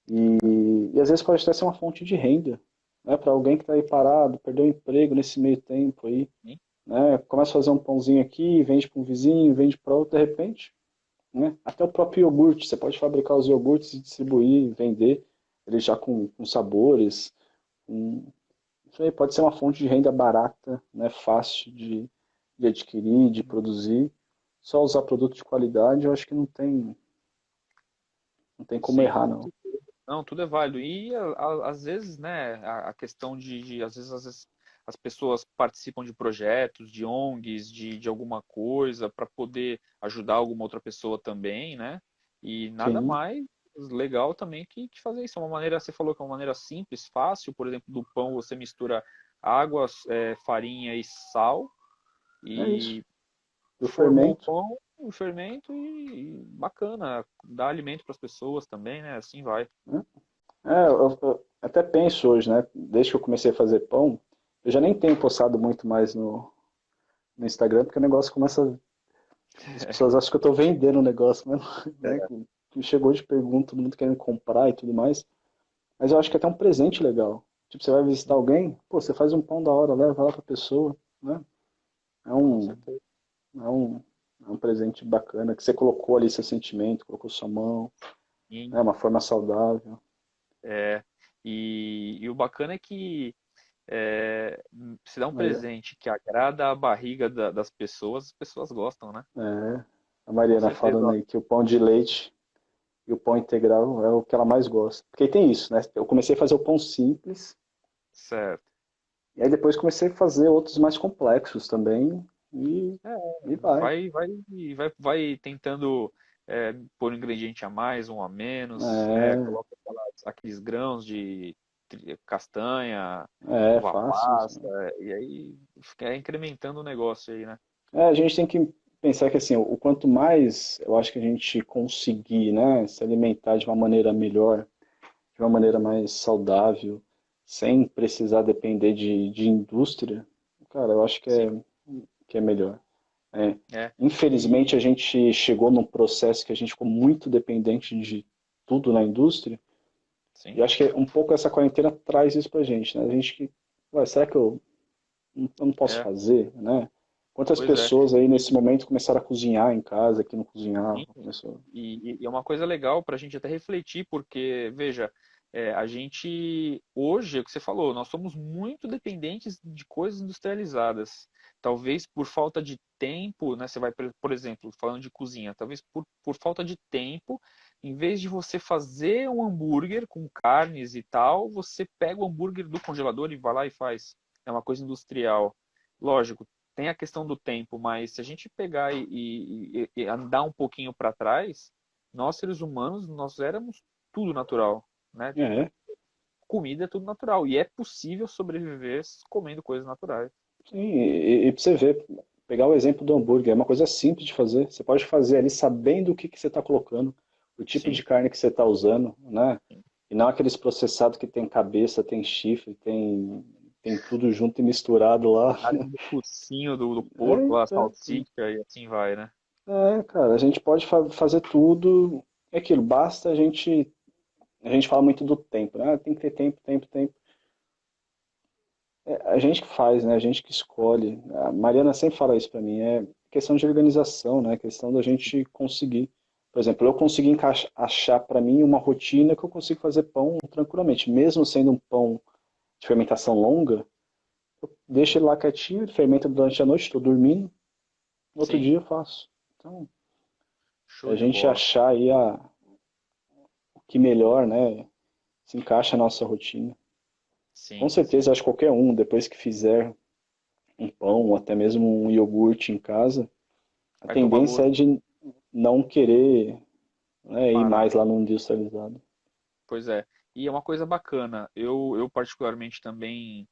E às vezes pode até ser uma fonte de renda, né? Para alguém que está aí parado, perdeu o emprego nesse meio tempo aí, sim, né? Começa a fazer um pãozinho aqui, vende para um vizinho, vende para outro, de repente, né? Até o próprio iogurte, você pode fabricar os iogurtes e distribuir, vender, ele já com sabores. Com... Isso aí pode ser uma fonte de renda barata, né? Fácil de adquirir, de produzir. Só usar produto de qualidade, eu acho que não tem como sim, errar, com não. certeza. Não, tudo é válido. E às vezes, né, a questão às vezes as pessoas participam de projetos, de ONGs, de alguma coisa para poder ajudar alguma outra pessoa também, né? E nada Sim, mais legal também que fazer isso. É uma maneira, você falou que é uma maneira simples, fácil, por exemplo, do pão você mistura água, farinha e sal é isso. e E o formou o fermento, pão, o fermento e bacana, dá alimento para as pessoas também, né? Assim vai. né? Eu até penso hoje, né? Desde que eu comecei a fazer pão, eu já nem tenho postado muito mais no Instagram, porque o negócio começa. As pessoas acham que eu estou vendendo o negócio, mas né? Chegou de pergunta, todo mundo querendo comprar e tudo mais. Mas eu acho que é até um presente legal. Tipo, você vai visitar alguém, pô, você faz um pão da hora, leva lá pra pessoa, né? É Com um, certeza. é um, é um presente bacana, que você colocou ali seu sentimento, colocou sua mão, E, né? Uma forma saudável. é, e o bacana é que é, se dá um Aí, presente que agrada a barriga das pessoas, as pessoas gostam, né? a Com Mariana certeza, falando ó. aí que o pão de leite e o pão integral é o que ela mais gosta. Porque tem isso, né? Eu comecei a fazer o pão simples, Certo. e aí depois comecei a fazer outros mais complexos também, e, É, e vai. vai tentando pôr um ingrediente a mais, um a menos, né? É, Coloca aqueles grãos de castanha, é uva fácil. passa, e aí fica incrementando o negócio aí, né? A gente tem que pensar que assim, o quanto mais eu acho que a gente conseguir, né, se alimentar de uma maneira melhor, de uma maneira mais saudável, sem precisar depender de indústria, cara, eu acho Sim. que é melhor. É. É. Infelizmente, E a gente chegou num processo que a gente ficou muito dependente de tudo na indústria, sim, e acho que um pouco essa quarentena traz isso pra gente, né? A gente que, ué, será que eu não posso é, fazer, né? Quantas pois é. pessoas aí nesse E, momento começaram a cozinhar em casa, que não sim, cozinhavam, começou... e é uma coisa legal para a gente até refletir, porque, veja, A gente, hoje, é o que você falou, nós somos muito dependentes de coisas industrializadas. Talvez por falta de tempo, né? Você vai, por exemplo, falando de cozinha, talvez por falta de tempo, em vez de você fazer um hambúrguer com carnes e tal, você pega o hambúrguer do congelador e vai lá e faz. É uma coisa industrial. Lógico, tem a questão do tempo, mas se a gente pegar e andar um pouquinho para trás, nós seres humanos, nós éramos tudo natural, né? É, Comida é tudo natural e é possível sobreviver comendo coisas naturais. sim, e pra você ver, pegar o exemplo do hambúrguer, é uma coisa simples de fazer. Você pode fazer ali sabendo o que que você está colocando, o tipo de Sim. carne que você está usando, né? E não aqueles processados que tem cabeça, tem chifre, tem tudo junto e misturado lá. Ali no focinho do É, porco, lá, a então, salsicha e assim vai, né? cara, a gente pode fazer tudo. É aquilo, basta a gente fala muito do tempo, né? Ah, tem que ter tempo, tempo, tempo. A gente que faz, né? A gente que escolhe. A Mariana sempre fala isso pra mim. É questão de organização, né? Questão da gente conseguir. Por exemplo, eu consegui achar para mim uma rotina que eu consigo fazer pão tranquilamente, mesmo sendo um pão de fermentação longa. Eu deixo ele lá quietinho, ele fermenta durante a noite, estou dormindo, no outro Sim, dia eu faço. Então, show a de gente bola. achar aí o que melhor, né? Se encaixa na nossa rotina. Com Sim, certeza, sim. acho que qualquer um, depois que fizer um pão ou até mesmo um iogurte em casa, a Vai tomar tendência é gosto, de não querer, né, ir parar. mais lá no industrializado. Pois é. E é uma coisa bacana. Eu particularmente também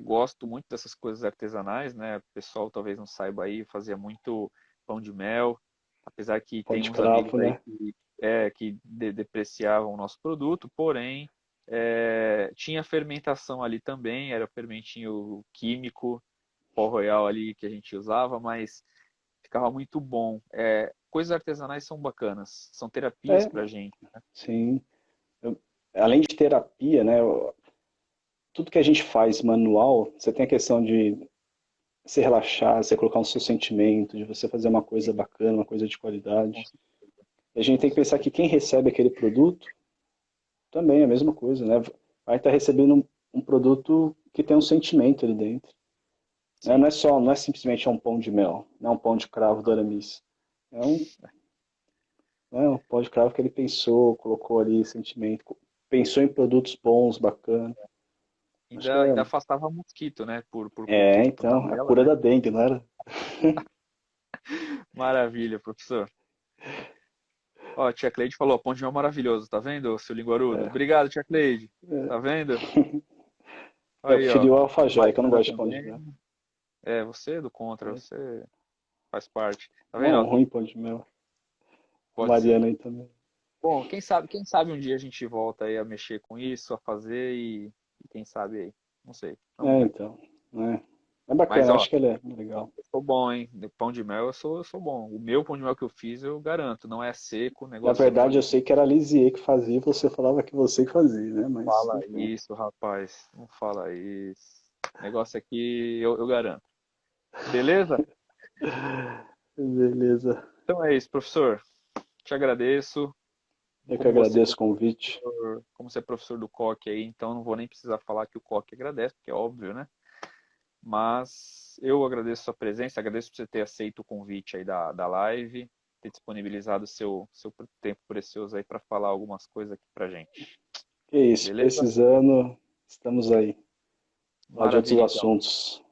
gosto muito dessas coisas artesanais, né? O pessoal talvez não saiba aí, eu fazia muito pão de mel, apesar que Pão tem de uns amigos cravo, aí né? que depreciavam o nosso produto, porém tinha fermentação ali também, era fermentinho químico, pó royal ali que a gente usava, mas ficava muito bom. Coisas artesanais são bacanas, são terapias É, pra gente. sim. Eu- Além de terapia, né? Tudo que a gente faz manual, você tem a questão de se relaxar, você colocar no seu sentimento, de você fazer uma coisa bacana, uma coisa de Com qualidade. certeza. E a gente Com tem que pensar que certeza. quem recebe aquele produto também é a mesma coisa, né? Vai estar recebendo um produto que tem um sentimento ali dentro. Né? Sim. Não é simplesmente um pão de mel, não é um pão de cravo do Aramis. É um pão de cravo que ele pensou, colocou ali sentimento, pensou em produtos bons, bacana. Acho que Ainda afastava mosquito, né? Por então, a tabela, cura né? da dengue, não era? Maravilha, professor. Ó, a tia Cleide falou, pão de mel maravilhoso, tá vendo, seu linguarudo? É, Obrigado, tia Cleide. é. Tá vendo? Eu Aí, ó. preferi o alfajor, é que eu não Mariana gosto de pão de mel. também. Você é do contra, É. você faz parte. Tá vendo, Não, ó? ruim pão de mel. A Pode ser. Mariana aí também. Bom, quem sabe um dia a gente volta aí a mexer com isso, a fazer e quem sabe aí. Não sei, vamos É, ver. então. É, é Mas, bacana, ó, acho que ele é legal. eu sou bom, hein? De pão de mel eu sou bom. O meu pão de mel que eu fiz, eu garanto. Não é seco, Na negocinho verdade, eu ali. sei que era a Lisier que fazia, você falava que você que fazia, né? Mas, Fala enfim. isso, rapaz. Não fala isso. Negócio aqui eu garanto. Beleza? Beleza. Então é isso, professor. Te agradeço. Eu que Como você, agradeço o convite. como você é professor do COC aí, então não vou nem precisar falar que o COC agradece, porque é óbvio, né? Mas eu agradeço a sua presença, agradeço por você ter aceito o convite aí da live, ter disponibilizado o seu tempo precioso aí para falar algumas coisas aqui pra gente. Que isso, Beleza? precisando, estamos aí. Falar de outros Maravilha, então. assuntos.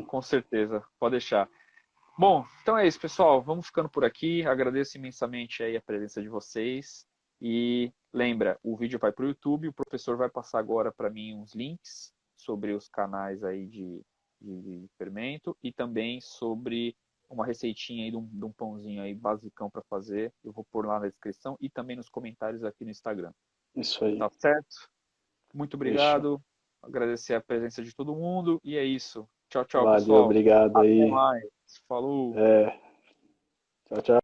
Com certeza, pode deixar. Bom, então é isso, pessoal. Vamos ficando por aqui. Agradeço imensamente aí a presença de vocês. E lembra, o vídeo vai para o YouTube. O professor vai passar agora para mim uns links sobre os canais aí de fermento e também sobre uma receitinha aí de um pãozinho aí basicão para fazer. Eu vou pôr lá na descrição e também nos comentários aqui no Instagram. Isso aí. Tá certo? Muito Fechou. obrigado. Agradecer a presença de todo mundo. E é isso. Tchau, tchau, Valeu, pessoal. obrigado Até aí. mais. Falou. É, tchau, tchau.